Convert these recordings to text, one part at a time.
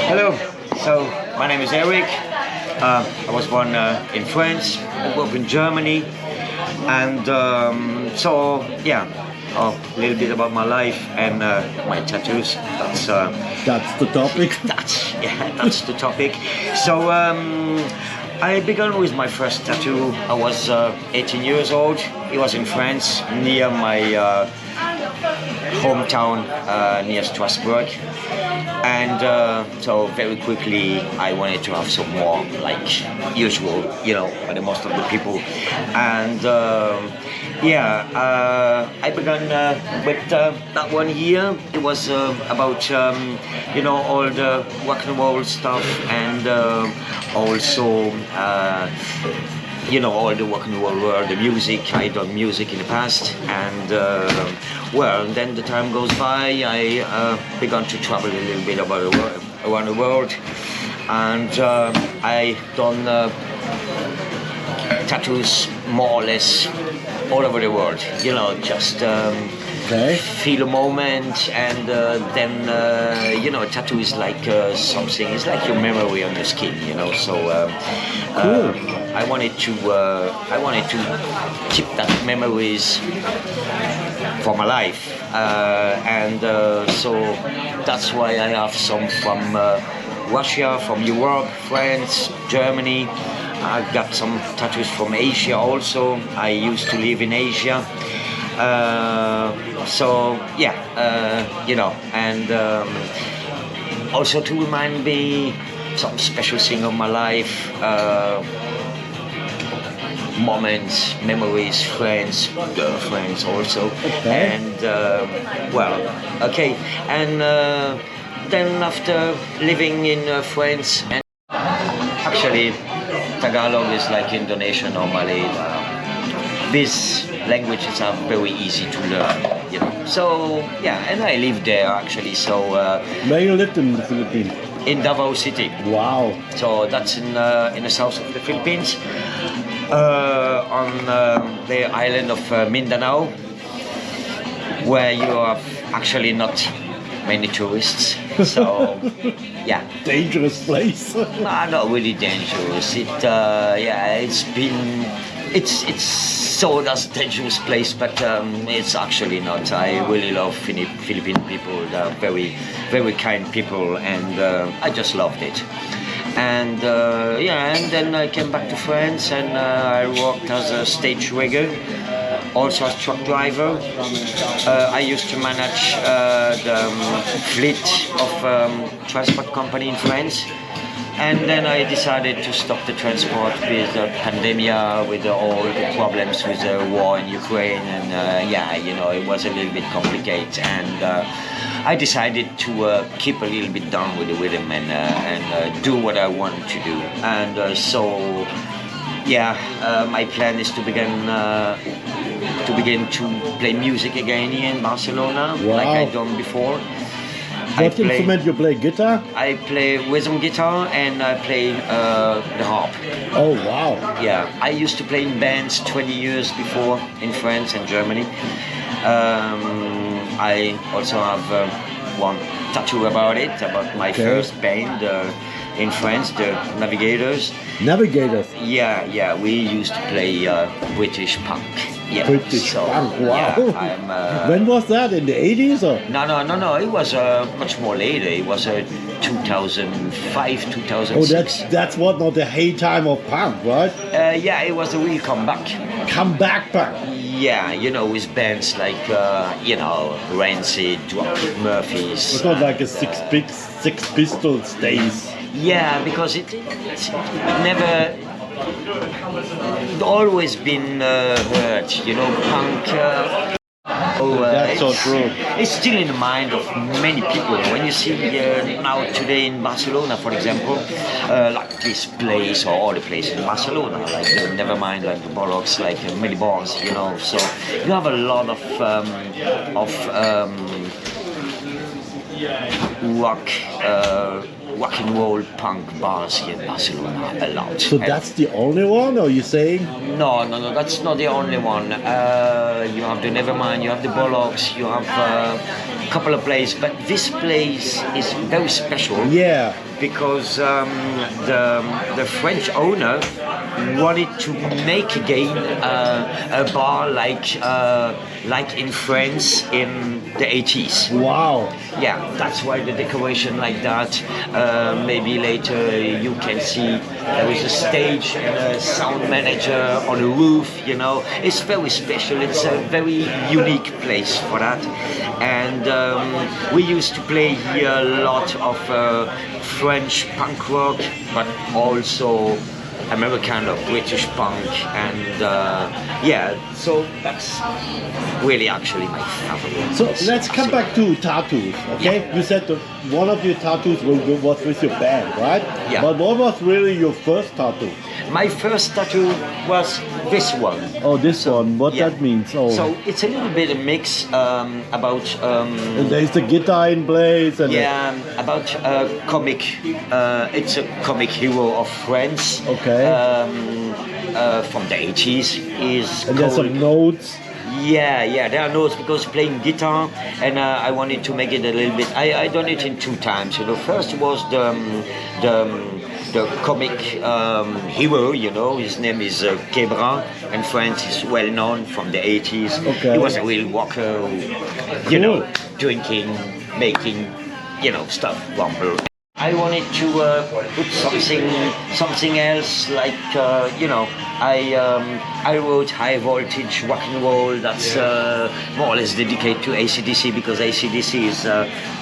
Hello, so my name is Eric. I was born in France, I grew up in Germany, and so yeah, a little bit about my life and my tattoos. That's the topic. That's the topic. So I began with my first tattoo. I was 18 years old. It was in France, near my hometown, near Strasbourg. And so very quickly I wanted to have some more like usual, you know, for the most of the people. And I began with that one year. It was about you know, all the rock and roll stuff, and also you know, all the rock and roll world, the music. I done music in the past, and well, then the time goes by. I began to travel a little bit around the world, and I done tattoos more or less all over the world. You know, just feel a moment, and then you know, a tattoo is like something. It's like your memory on your skin. You know, so. Cool. I wanted to keep that memories for my life, and so that's why I have some from Russia, from Europe, France, Germany. I got some tattoos from Asia also. I used to live in Asia, so yeah, you know, and also to remind me some special thing of my life. Moments, memories, friends, girlfriends also, and well, okay, and then after living in France, and actually Tagalog is like Indonesian normally. These languages are very easy to learn, you know. So yeah, and I lived there actually. So where you lived in the Philippines? In Davao City. Wow. So that's in the south of the Philippines. On the island of Mindanao, where you have actually not many tourists. So, yeah. Dangerous place. No, not really dangerous. It's so that's dangerous place, but it's actually not. I really love Philippine people. They're very, very kind people, and I just loved it. And and then I came back to France, and I worked as a stage rigger, also as truck driver. I used to manage the fleet of transport company in France, and then I decided to stop the transport with the pandemic, with all the problems with the war in Ukraine, and you know, it was a little bit complicated, and I decided to keep a little bit down with the rhythm and do what I want to do. And so, my plan is to begin to play music again here in Barcelona, like I done before. What instrument you play? Guitar? I play rhythm guitar, and I play the harp. Oh wow! Yeah, I used to play in bands 20 years before in France and Germany. I also have one tattoo about it, about my first band in France, the Navigators. Navigators? Yeah, we used to play British punk. Yeah. British punk, wow. Yeah, when was that, in the 80s or? No, it was much more later. It was 2005, 2006. Oh, that's what, not the heyday time of punk, right? Yeah, it was a real comeback. Comeback punk? Yeah, you know, with bands like, you know, Rancid, Dropkick Murphys. It's not like a Six Pistols days. Yeah, because it's never always been heard, you know, punk. That's so true. It's still in the mind of many people. When you see now today in Barcelona, for example, like this place or all the places in Barcelona, like never mind like the bollocks, like many bars, you know. So you have a lot of rock and roll punk bars here in Barcelona a lot. So that's the only one, or you saying? No, that's not the only one. You have the Nevermind, you have the Bollocks, you have a couple of places, but this place is very special. Yeah. Because the French owner wanted to make again a bar like in France in the 80s. Wow. Yeah, that's why the decoration like that. Maybe later you can see there is a stage and a sound manager on the roof, you know. It's very special, it's a very unique place for that. And we used to play here a lot of French punk rock, but also American or British punk, and yeah, so that's really actually my favorite. So let's come back to tattoos, okay? Yeah. You said that one of your tattoos was with your band, right? Yeah. But what was really your first tattoo? My first tattoo was this one. Oh, this one. What Yeah. that means? Oh. So it's a little bit a mix about And there's the guitar in place. And yeah, about comic. It's a comic hero of France. Okay. From the 80s. Is And there's called, some notes. Yeah, there are notes because playing guitar, and I wanted to make it a little bit. I done it in 2 times. You know, first was the comic hero. You know, his name is Quebra, and France is well known from the 80s. Okay. He was a real rocker, you know, drinking, making, you know, stuff, rumble. I wanted to put something else, like you know, I wrote high voltage rock and roll. That's more or less dedicated to AC/DC, because AC/DC is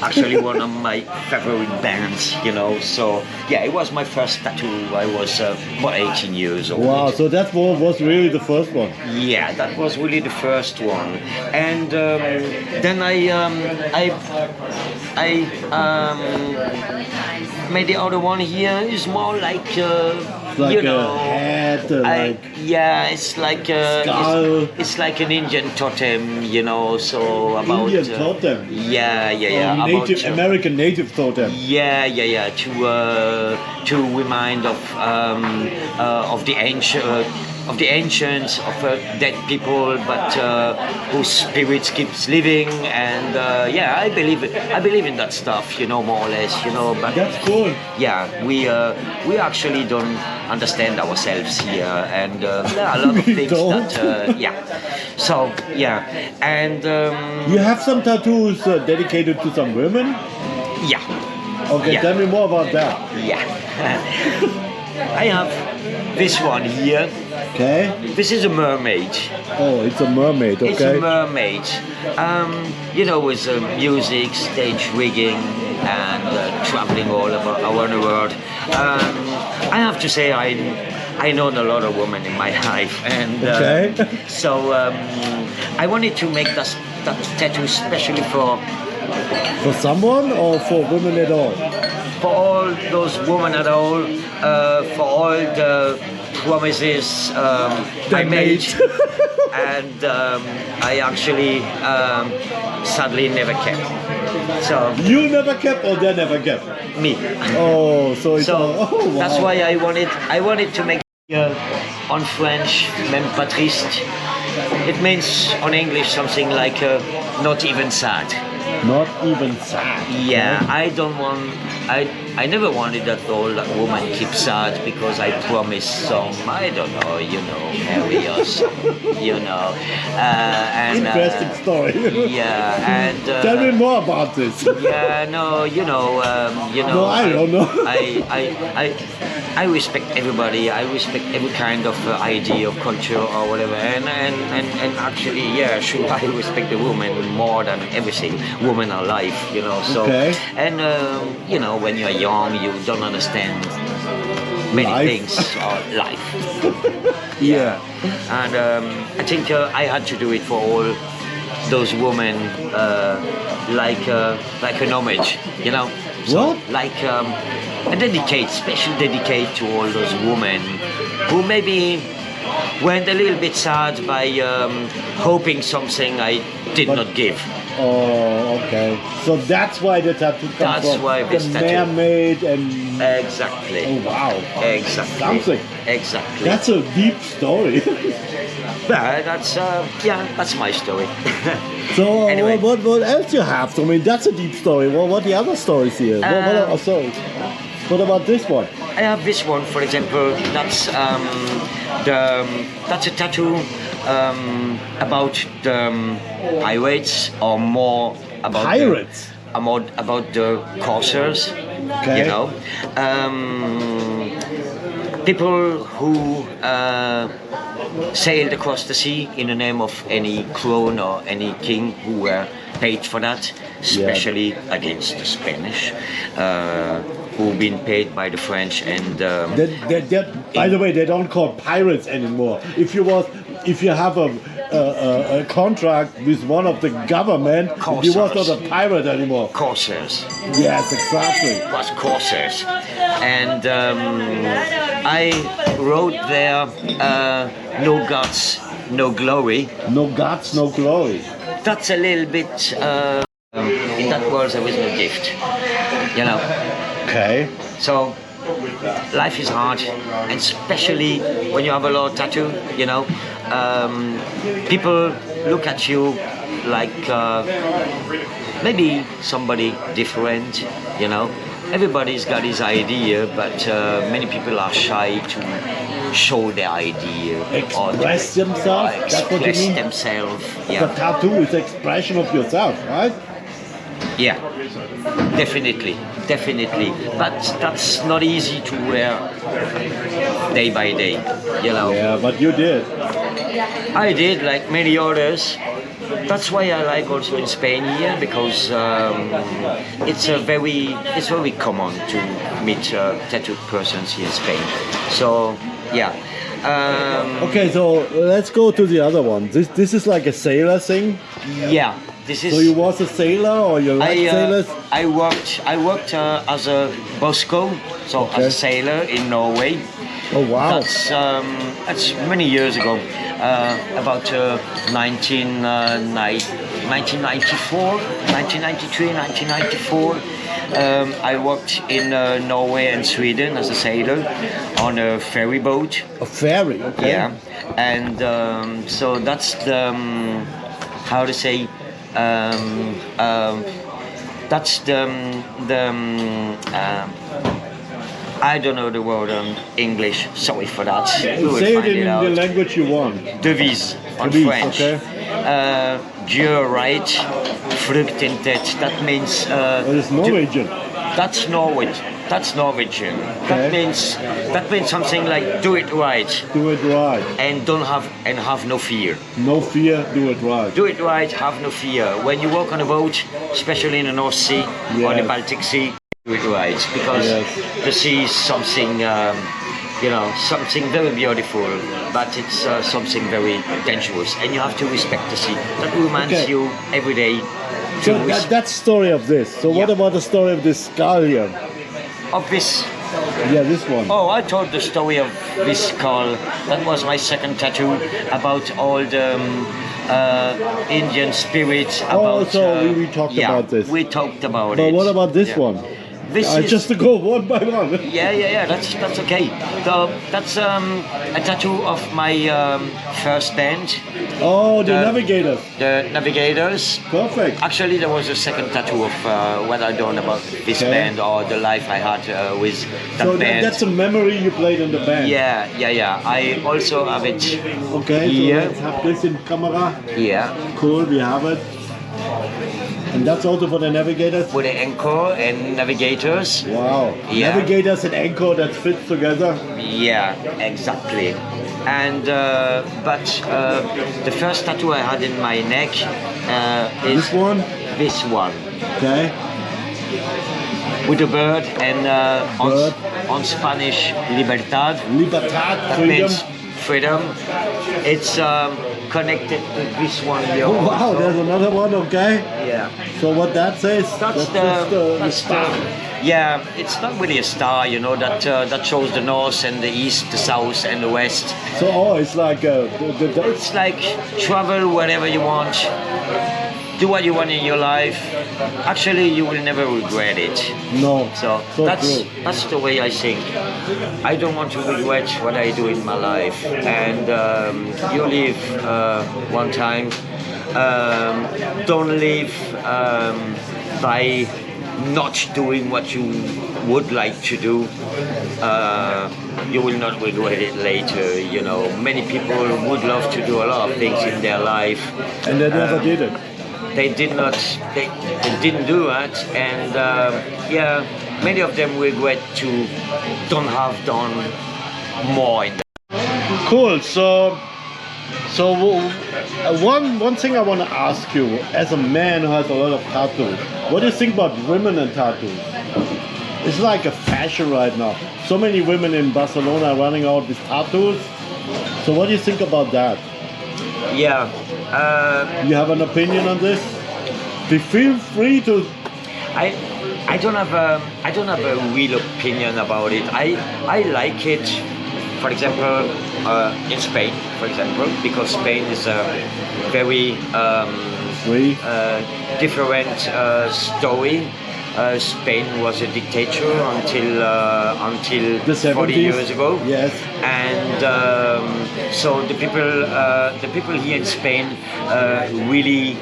actually one of my favorite bands, you know. So yeah, it was my first tattoo. I was about 18 years old. Wow, so that was really the first one. Yeah, that was really the first one, and then I made the other one here. Is more like you know, a hat, like yeah, it's like skull. it's like an Indian totem, you know. So about Indian totem. Yeah, about, Native American native totem. Yeah, to remind of the ancients, of dead people, but whose spirits keeps living, and yeah, I believe in that stuff, you know, more or less, you know. But That's cool. yeah, we actually don't understand ourselves here, and there are a lot of things don't. that yeah. So yeah, and You have some tattoos dedicated to some women? yeah. Okay, Yeah. tell me more about that. Yeah. I have this one here. Okay. This is a mermaid. Oh, it's a mermaid, okay. It's a mermaid. You know, with music, stage rigging, and traveling all around the world. I have to say, I know a lot of women in my life, and Okay. so I wanted to make that tattoo especially for someone or for women at all? all those women at all, for all the promises I made, and I actually sadly never kept. So You never kept or they never kept? me. Oh, so it's So oh, wow. that's why I wanted to make on French, même pas triste. It means on English something like not even sad. Not even sad. Yeah, I never wanted that all that woman keep sad because I promised some, I don't know, you know, marry or something, you know. And Interesting story. yeah, and Tell me more about this. yeah, no, you know, No, I don't know. I respect everybody. I respect every kind of idea of culture or whatever, and actually, yeah, sure, I respect the woman more than everything. Women are life, you know. So, Okay. and you know, when you're young, you don't understand many Life. things or life. Yeah. And I think I had to do it for all those women, like an homage, you know. So, What? like a special dedicate to all those women who maybe went a little bit sad by hoping something I did not give. Oh, okay. So that's why the tattoo comes That's from. why this the tattoo. mermaid and... Exactly. Oh, wow. Exactly. Something. Exactly. That's a deep story. But that's my story. So Anyway. what else you have? I mean, that's a deep story. What the other stories here? Sorry. What about this one? I have this one, for example. That's a tattoo about the pirates, or more about Pirates? about the corsairs. Okay. You know, people who sailed across the sea in the name of any crown or any king who were paid for that, especially against the Spanish, who've been paid by the French and. By the way, they don't call pirates anymore. If you have a contract with one of the government, you was not a pirate anymore. Corsairs. Yes, exactly. It was corsairs, and I wrote there, no guts, no glory. No guts, no glory. That's a little bit. In that world, there was no gift. You know. Okay. So life is hard, and especially when you have a lot of tattoo. You know, people look at you like maybe somebody different. You know, everybody's got his idea, but many people are shy to show their idea Express themselves. That's what you express mean. themselves. The Yeah, tattoo is expression of yourself, right? yeah, definitely. But that's not easy to wear day by day. You know. Yeah, but you did. I did, like many others. That's why I like also in Spain here, because it's very common to meet tattooed persons here in Spain. So yeah. Okay, so let's go to the other one. This is like a sailor thing. Yeah. This is. So you was a sailor, or you like sailors? I worked as a Bosco, so as a sailor in Norway. Oh wow! That's many years ago, about 1994, 1993, 1994. I worked in Norway and Sweden as a sailor on a ferry boat. A ferry, okay. Yeah, and so that's the how to say. That's the I don't know the word in English. Sorry for that. We will Say it find in out. the language you want. Devise on Devise, French. okay. Dieu right, fruit in that. That means. That is Norwegian. That's Norwegian. That's Norwegian. Okay. That means something like do it right Do it right. and have no fear. No fear, do it right. Do it right, have no fear. When you walk on a boat, especially in the North Sea or the Yes. Baltic Sea, do it right, because Yes. the sea is something, something very beautiful, but it's something very dangerous, and you have to respect the sea. That reminds Okay. you every day So that's story of this. So what Yeah. about the story of this skull here? of this. Yeah, this one. Oh, I told the story of this skull. That was my second tattoo about all the Indian spirits. About, so we talked about this. We talked about it. But what about this Yeah. one? This is Just to go one by one. yeah. That's okay. That's a tattoo of my first band, Oh, the Navigators. the Navigators. Perfect. Actually, there was a second tattoo of what I done about this Okay. band or the life I had with that So band. that's a memory you played in the band. Yeah. I also have it Okay, here. so let's have this in camera. Yeah, Cool, we have it. And that's also for the Navigators? with the anchor and navigators. Wow. Yeah. Navigators and anchor that fits together. Yeah, exactly. And the first tattoo I had in my neck is This one? this one Okay. with a bird and Bird. on Spanish libertad. Libertad, That freedom. means freedom. It's connected to this one here. Oh, wow, also. there's another one, okay. Yeah. So what that says? That's just the that's star. yeah, it's not really a star, that shows the north and the east, the south and the west. So, it's like It's like travel wherever you want. do what you want in your life. Actually, you will never regret it. No. So that's the way I think. I don't want to regret what I do in my life. And you live one time. Don't live by not doing what you would like to do. You will not regret it later. You know, many people would love to do a lot of things in their life, and they never did it. They did not. They didn't do it, and yeah, many of them regret to don't have done more in that. Cool. So one thing I want to ask you, as a man who has a lot of tattoos, what do you think about women and tattoos? It's like a fashion right now. So many women in Barcelona are running out with tattoos. So what do you think about that? Yeah. You have an opinion on this? Feel free to. I don't have a real opinion about it. I like it. For example, in Spain, for example, because Spain is a very different story. Spain was a dictator until the 70s. 40 years ago. Yes. And so the people here in Spain really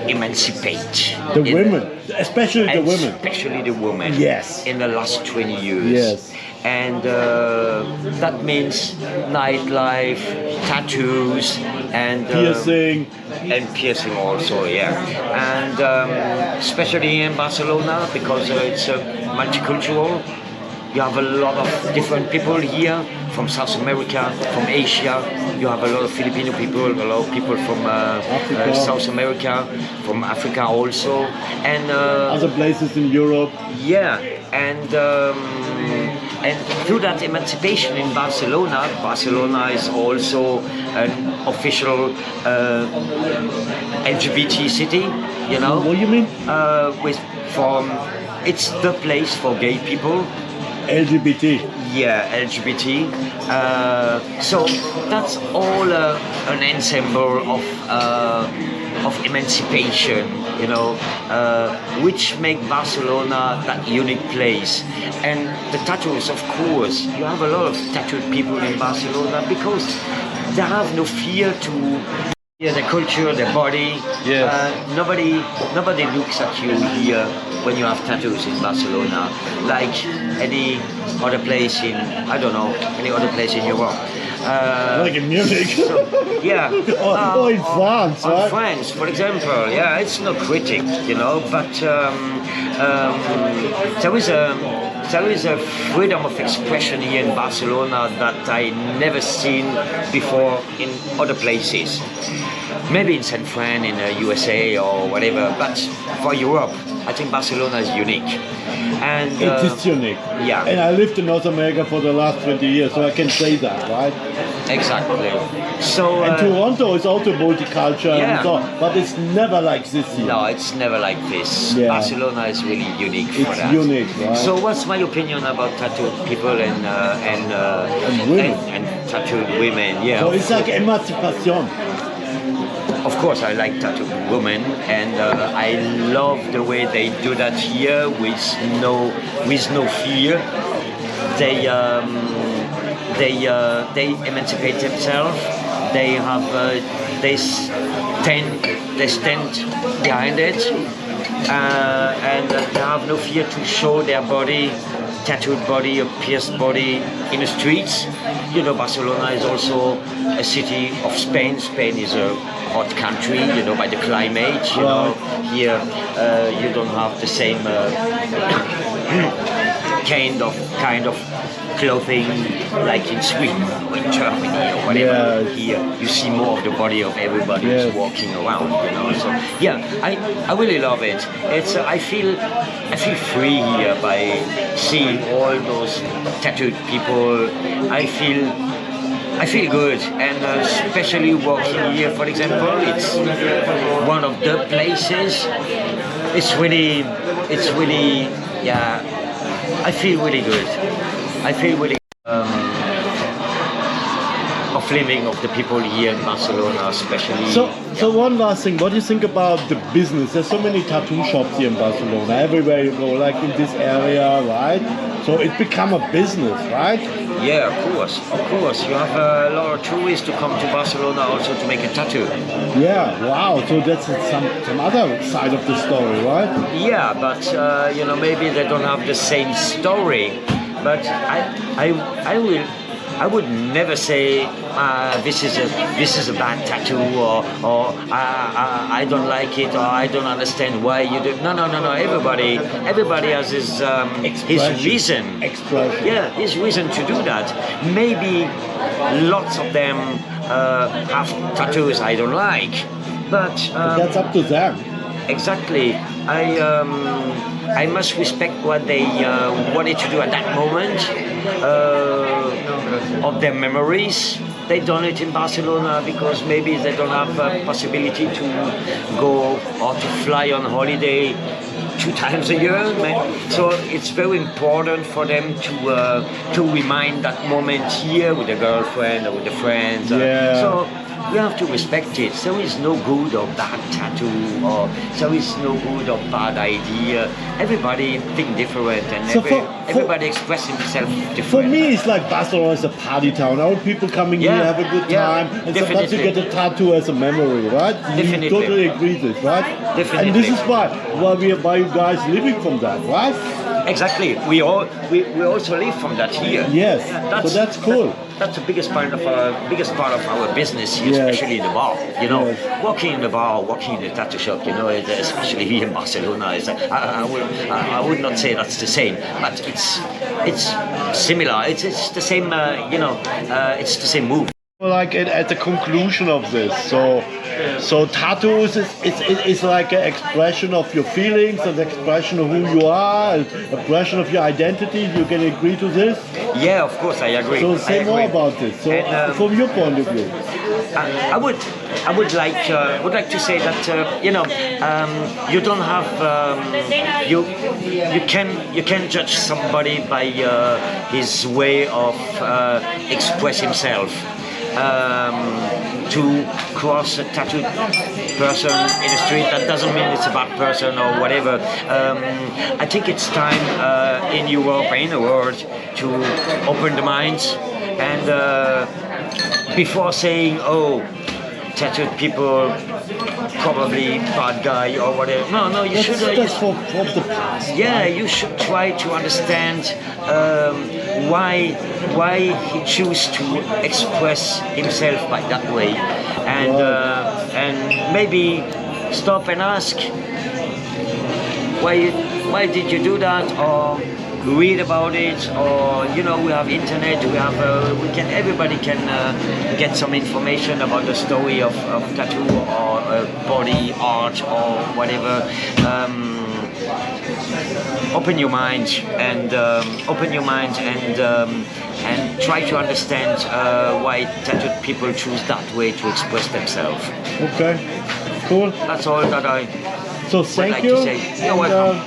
emancipate. The women, especially the women. Especially the women. Yes. In the last 20 years. Yes. And that means nightlife, tattoos, and piercing. And piercing also, yeah. And especially in Barcelona, because it's multicultural. You have a lot of different people here from South America, from Asia. You have a lot of Filipino people, a lot of people from South America, from Africa also, and other places in Europe. Yeah, and through that emancipation in Barcelona, Barcelona is also an official LGBT city. You know. What do you mean? It's the place for gay people. LGBT. Yeah, LGBT. So that's all an ensemble of emancipation, you know, which make Barcelona that unique place. And the tattoos, of course, you have a lot of tattooed people in Barcelona because they have no fear to. Yeah, the culture, the body. Yes. Nobody looks at you here when you have tattoos in Barcelona, like any other place in, I don't know, any other place in Europe. Like in Munich. Yeah. Or in France, right? In France, for example. Yeah, it's no critic, you know, but there is a freedom of expression here in Barcelona that I never seen before in other places. Maybe in San Fran, in the USA or whatever, but for Europe, I think Barcelona is unique. And it is unique. Yeah. And I lived in North America for the last 20 years, so I can say that, right? Exactly. So. And Toronto is also multicultural, yeah. and so, but it's never like this here. No, it's never like this. Yeah. Barcelona is really unique for that. It's unique, right? So, what's my opinion about tattooed people and women and tattooed women? Yeah. So it's like emancipation. Of course, I like tattooed women, and I love the way they do that here with no fear. They emancipate themselves. They stand behind it, and they have no fear to show their body, tattooed body, a pierced body in the streets. You know, Barcelona is also a city of Spain. Spain is a hot country, you know, by the climate. You know, here you don't have the same kind of clothing like in Sweden or in Germany or whatever. Yes. Here you see more of the body of everybody who's walking around, you know. So yeah, I really love it. It's I feel free here by seeing all those tattooed people. I feel good, and especially working here, for example, it's one of the places. It's really, yeah. I feel really good. I feel really. Of feeling of the people here in Barcelona, especially. So one last thing, what do you think about the business? There's so many tattoo shops here in Barcelona, everywhere you go, like in this area, right? So it become a business, right? Yeah, of course. You have a lot of tourists to come to Barcelona also to make a tattoo. Yeah, wow. So that's some other side of the story, right? Yeah, but maybe they don't have the same story. But I would never say this is a bad tattoo or I don't like it or I don't understand why you do. No. Everybody has his reason. Expression. Yeah, his reason to do that. Maybe lots of them have tattoos I don't like, but that's up to them. Exactly. I must respect what they wanted to do at that moment of their memories. They done it in Barcelona because maybe they don't have a possibility to go or to fly on holiday 2 times a year. So it's very important for them to remind that moment here with a girlfriend or with the friends. Yeah. So we have to respect it. There is no good or bad tattoo, or there is no good or bad idea. Everybody think different, and So everybody express himself different. For me, it's like Barcelona is a party town. All people coming here have a good time, and sometimes you get a tattoo as a memory, right? Definitely. You totally agree with this, right? Definitely. And this is why you guys living from that, right? Exactly. We also live from that here. Yes. So that's cool. That's the biggest part of our business here, Yes. especially in the bar. Yes. Walking in the bar, walking in the tattoo shop. Especially here in Barcelona, I would not say that's the same, but it's similar. It's the same. It's the same move. Like at the conclusion of this, so tattoos is like an expression of your feelings, an expression of who you are, an expression of your identity. You can agree to this? Yeah, of course, I agree. So say more about this. So from your point of view, I would like to say that you don't have you can judge somebody by his way of express himself. To cross a tattooed person in the street, that doesn't mean it's a bad person or whatever. I think it's time in Europe and in the world to open the minds and before saying, oh, tattooed people probably bad guy or whatever. No, you should. That's from the past. Yeah, you should try to understand why he choose to express himself by that way, and maybe stop and ask why did you do that, or read about it, or we have internet, everybody can get some information about the story of tattoo or body art or whatever. Open your mind and try to understand why tattooed people choose that way to express themselves. Okay, cool. That's all that I thank would like you. to say. You're welcome.